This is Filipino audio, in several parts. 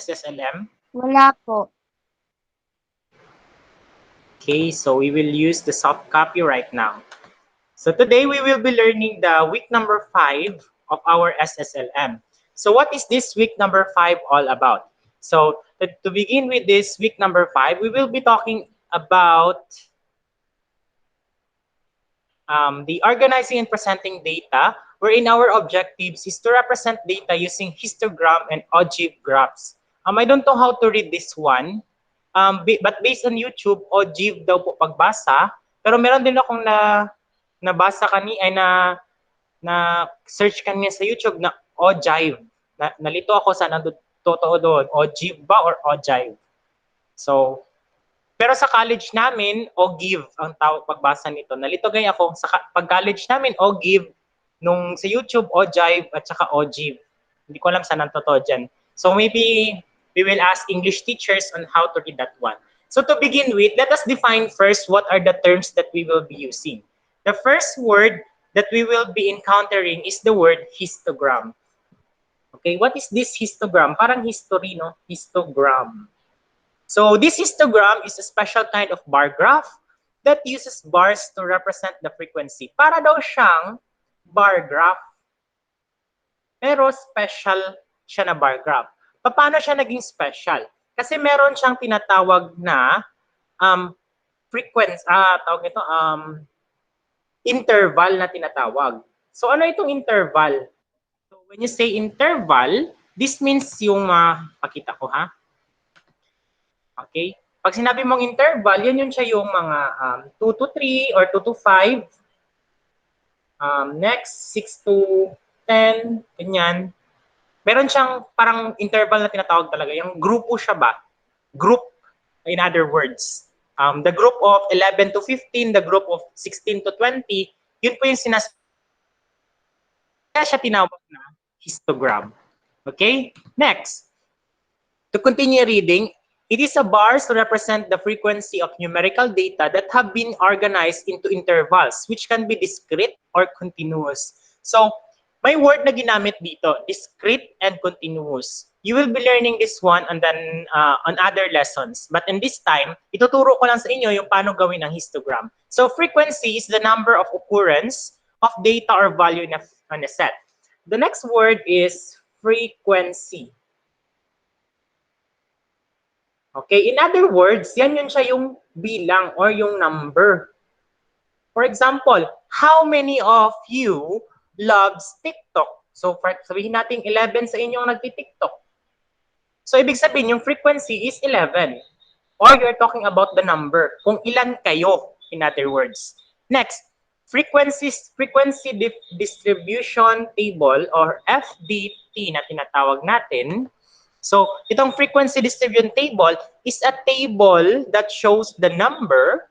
SSLM? Wala po. Okay, so we will use the soft copy right now. So today we will be learning the week number 5 of our SSLM. So what is this week number 5 all about? So to begin with this week number 5, we will be talking about the organizing and presenting data, wherein our objectives is to represent data using histogram and ogive graphs. I don't know how to read this one, but based on YouTube, ogive daw po pagbasa, pero meron din akong nabasa na search kanina sa YouTube na ogive. Nalito ako sa totoo doon, ogive ba or ogive? So, pero sa college namin, ogive ang tawag pagbasa nito. Nalitogay ako sa pag-college namin, ogive, nung sa YouTube, ogive at saka ogive. Hindi ko alam saan ang totoo dyan. So maybe we will ask English teachers on how to read that one. So to begin with, let us define first what are the terms that we will be using. The first word that we will be encountering is the word histogram. Okay, what is this histogram? Parang history, no? Histogram. So this histogram is a special kind of bar graph that uses bars to represent the frequency. Para daw siyang bar graph, pero special siya na bar graph. Paano siya naging special? Kasi meron siyang tinatawag na frequency, tawag nito, interval na tinatawag. So ano itong interval? So when you say interval, this means yung, pakita ko ha. Okay? Pag sinabi mong interval, yun siya yung mga 2 to 3 or 2 to 5. Next, 6 to 10, ganyan. Meron siyang parang interval na tinatawag talaga. Yung grupo siya ba? Group, in other words. The group of 11 to 15, the group of 16 to 20, yun po yung sinasabi. Kaya siya tinawag na histogram. Okay? Next, to continue reading, it is a bars to represent the frequency of numerical data that have been organized into intervals, which can be discrete or continuous. So, may word na ginamit dito, discrete and continuous. You will be learning this one and then on other lessons. But in this time, ituturo ko lang sa inyo yung paano gawin ang histogram. So, frequency is the number of occurrence of data or value in a set. The next word is frequency. Okay, in other words, yan yun siya yung bilang or yung number. For example, how many of you loves TikTok? So, sabihin natin 11 sa inyong nagti-TikTok. So, ibig sabihin, yung frequency is 11. Or you're talking about the number. Kung ilan kayo, in other words. Next, frequency distribution table or FDT na tinatawag natin. So, itong frequency distribution table is a table that shows the number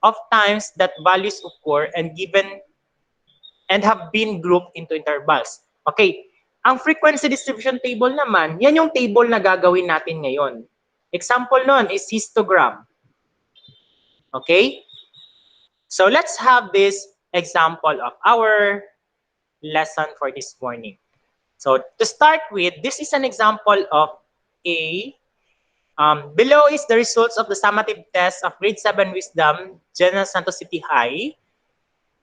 of times that values occur and given and have been grouped into intervals. Okay, ang frequency distribution table naman, yan yung table na gagawin natin ngayon. Example nun is histogram. Okay? So, let's have this example of our lesson for this morning. So to start with, this is an example of a, below is the results of the summative test of grade 7 wisdom, General Santos City High,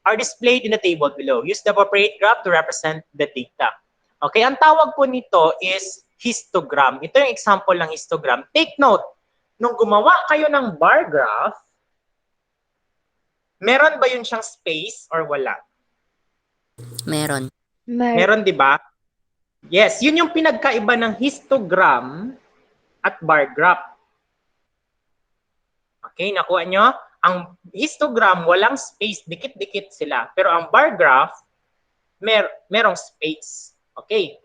are displayed in the table below. Use the appropriate graph to represent the data. Okay, ang tawag po nito is histogram. Ito yung example ng histogram. Take note, nung gumawa kayo ng bar graph, meron ba yun siyang space or wala? Meron. Meron, di ba? Yes, yun yung pinagkaiba ng histogram at bar graph. Okay, nakuha nyo? Ang histogram, walang space, dikit-dikit sila. Pero ang bar graph, merong space. Okay.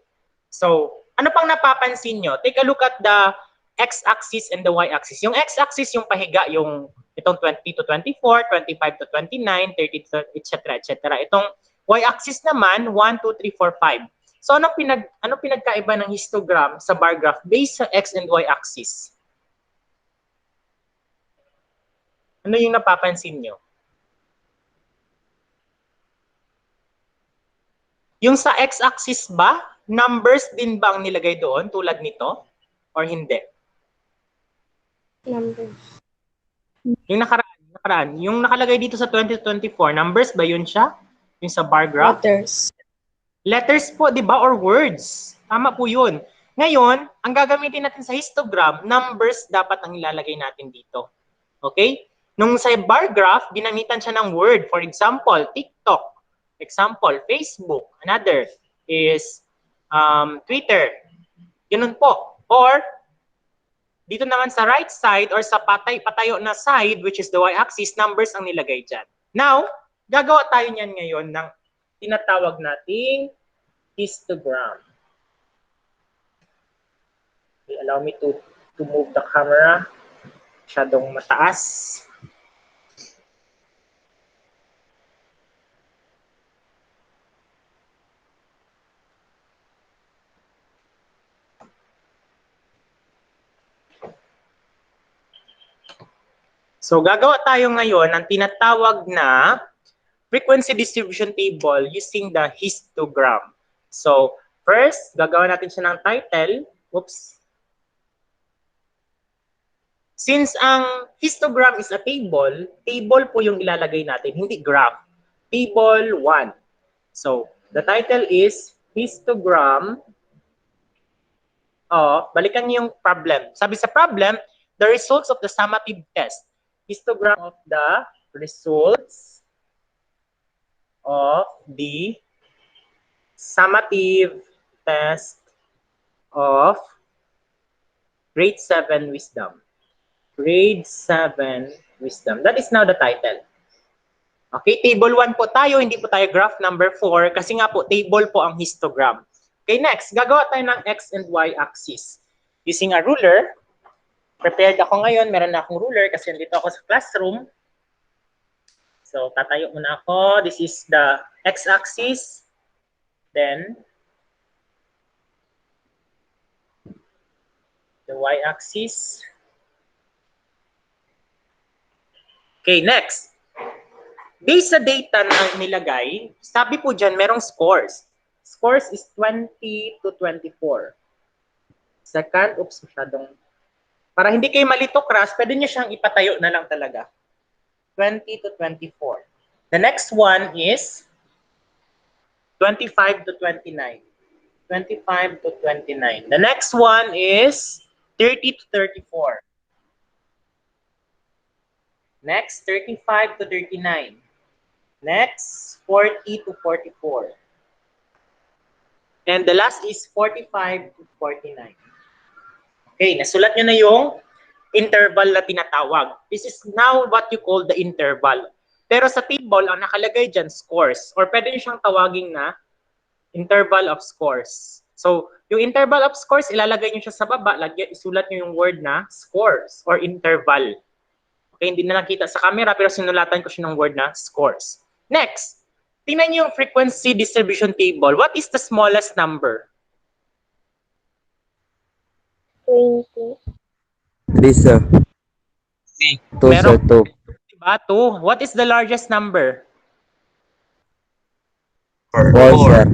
So, ano pang napapansin nyo? Take a look at the x-axis and the y-axis. Yung x-axis, yung pahiga, yung itong 20 to 24, 25 to 29, 30 to, etc., etc. Itong y-axis naman, 1, 2, 3, 4, 5. So, anong pinagkaiba ng histogram sa bar graph based sa x and y axis? Ano yung napapansin nyo? Yung sa x axis ba, numbers din ba ang nilagay doon tulad nito? or hindi? Numbers. Yung nakaraan, yung nakalagay dito sa 2024, numbers ba yun siya? Yung sa bar graph? Letters. Letters po, di ba? Or words. Tama po yun. Ngayon, ang gagamitin natin sa histogram, numbers dapat ang ilalagay natin dito. Okay? Nung sa bar graph, ginamitan siya ng word. For example, TikTok. Example, Facebook. Another is Twitter. Ganun po. Or, dito naman sa right side or sa patayo na side, which is the y-axis, numbers ang nilagay dyan. Now, gagawa tayo niyan ngayon ng tinatawag nating histogram. Okay, allow me to move the camera. Masyadong mataas. So, gagawa tayo ngayon ng tinatawag na frequency distribution table using the histogram. So, first, gagawa natin siya ng title. Oops. Since ang histogram is a table, table po yung ilalagay natin, hindi graph. Table 1. So, the title is histogram. Balikan niyo yung problem. Sabi sa problem, the results of the summative test. Histogram of the results of the summative test of grade 7 wisdom. Grade 7 wisdom. That is now the title. Okay, table 1 po tayo, hindi po tayo graph number 4 kasi nga po table po ang histogram. Okay, next, gagawa tayo ng x and y axis. Using a ruler, prepared ako ngayon, meron na akong ruler kasi nandito ako sa classroom. So, tatayo muna ako. This is the x-axis. Then, the y-axis. Okay, next. Based sa data na nilagay, sabi po dyan, merong scores. Scores is 20 to 24. Second, oops, masyadong. Para hindi kayo malito, crash, pwede nyo siyang ipatayo na lang talaga. 20 to 24. The next one is 25 to 29. 25 to 29. The next one is 30 to 34. Next, 35 to 39. Next, 40 to 44. And the last is 45 to 49. Okay, nasulat nyo na yung interval na tinatawag. This is now what you call the interval. Pero sa table, ang nakalagay dyan, scores. Or pwede nyo siyang tawagin na interval of scores. So, yung interval of scores, ilalagay nyo siya sa baba, isulat nyo yung word na scores or interval. Okay, hindi na nakita sa camera, pero sinulatan ko siya ng word na scores. Next, tingnan nyo yung frequency distribution table. What is the smallest number? 20. 3, sir. 2, sir. 2. Diba? 2. What is the largest number? 4, sir.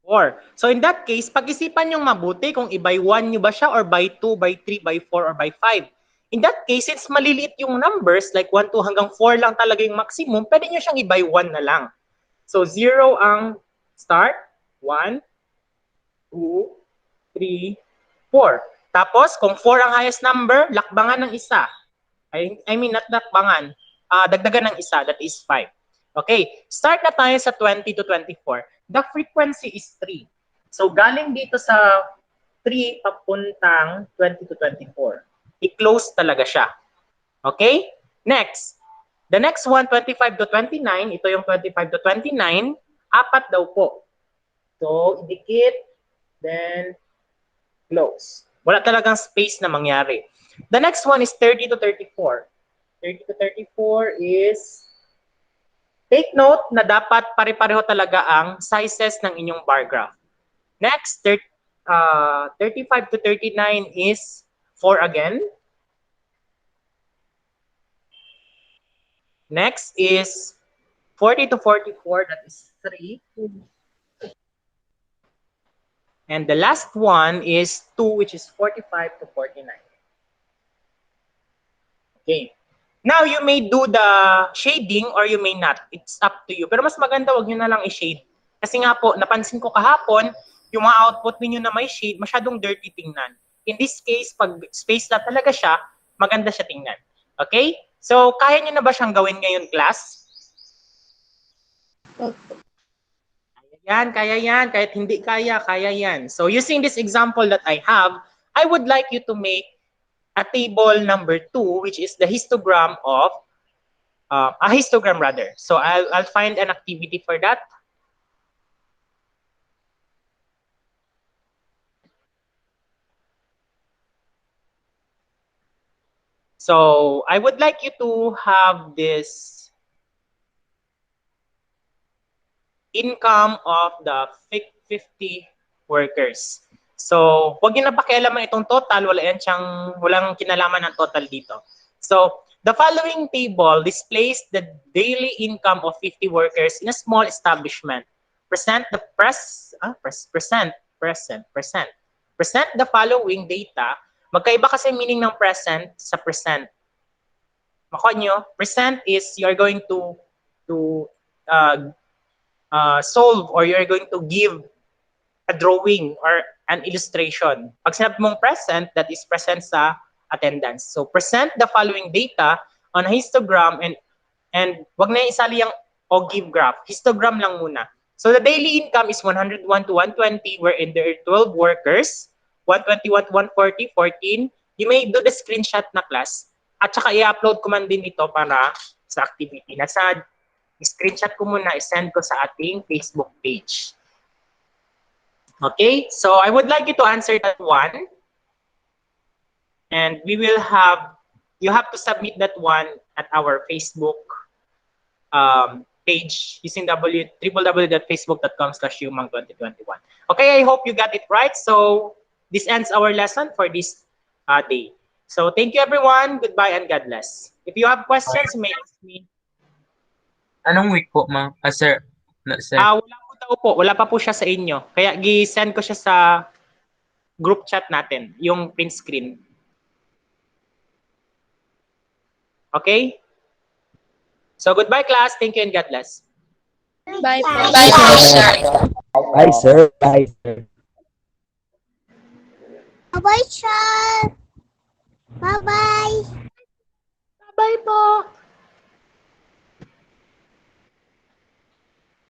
4. So in that case, pag-isipan nyo mabuti kung i-by 1 nyo ba siya or by 2, by 3, by 4, or by 5. In that case, since maliliit yung numbers, like 1, 2 hanggang 4 lang talaga yung maximum, pwede nyo siyang i-by 1 na lang. So 0 ang start. 1, 2, 3, 4. Tapos, kung 4 ang highest number, lakbangan ng isa. I mean, not lakbangan. Dagdagan ng isa, that is 5. Okay, start na tayo sa 20 to 24. The frequency is 3. So, galing dito sa 3 papuntang 20 to 24. I-close talaga siya. Okay? Next. The next one, 25 to 29. Ito yung 25 to 29. 4 daw po. So, idikit. Then, close. Wala talagang space na mangyari. The next one is 30 to 34. 30 to 34 is, take note na dapat pare-pareho talaga ang sizes ng inyong bar graph. Next, 35 to 39 is 4 again. Next is 40 to 44, that is 3. And the last one is 2, which is 45 to 49. Okay. Now, you may do the shading or you may not. It's up to you. Pero mas maganda, wag nyo na lang i-shade. Kasi nga po, napansin ko kahapon, yung mga output ninyo na may shade, masyadong dirty tingnan. In this case, pag space na talaga siya, maganda siya tingnan. Okay? So, kaya nyo na ba siyang gawin ngayon, class? Kaya yan. Kahit hindi kaya yan. So, using this example that I have, I would like you to make a table number 2, which is the histogram of, a histogram rather. So, I'll find an activity for that. So, I would like you to have this income of the 50 workers. So, huwag niyo na pakialaman itong total, walang kinalaman ng total dito. So, the following table displays the daily income of 50 workers in a small establishment. Present the following data. Magkaiba kasi meaning ng present sa present. Makuha nyo, present is you're going to solve or you're going to give a drawing or an illustration. Pag sinabi mong present, that is present sa attendance. So present the following data on a histogram and wag na isali yung o give graph. Histogram lang muna. So the daily income is 101 to 120 wherein there are 12 workers, 121 to 140, 14. You may do the screenshot na class at saka i-upload ko man din ito para sa activity. Nasa screenshot ko muna, i-send ko sa ating Facebook page. Okay, so I would like you to answer that one. And we will have, you have to submit that one at our Facebook page using www.facebook.com/Yumang2021. Okay, I hope you got it right. So this ends our lesson for this day. So thank you everyone. Goodbye and God bless. If you have questions, you may ask me. Anong week po, ma'am? Sir. No, sir. Wala po daw po. Wala pa po siya sa inyo. Kaya gi-send ko siya sa group chat natin, yung print screen. Okay? So goodbye class. Thank you and God bless. Bye po. Bye po, sir. Bye, sir. Bye, sir. Bye, sir. Bye-bye. Bye po.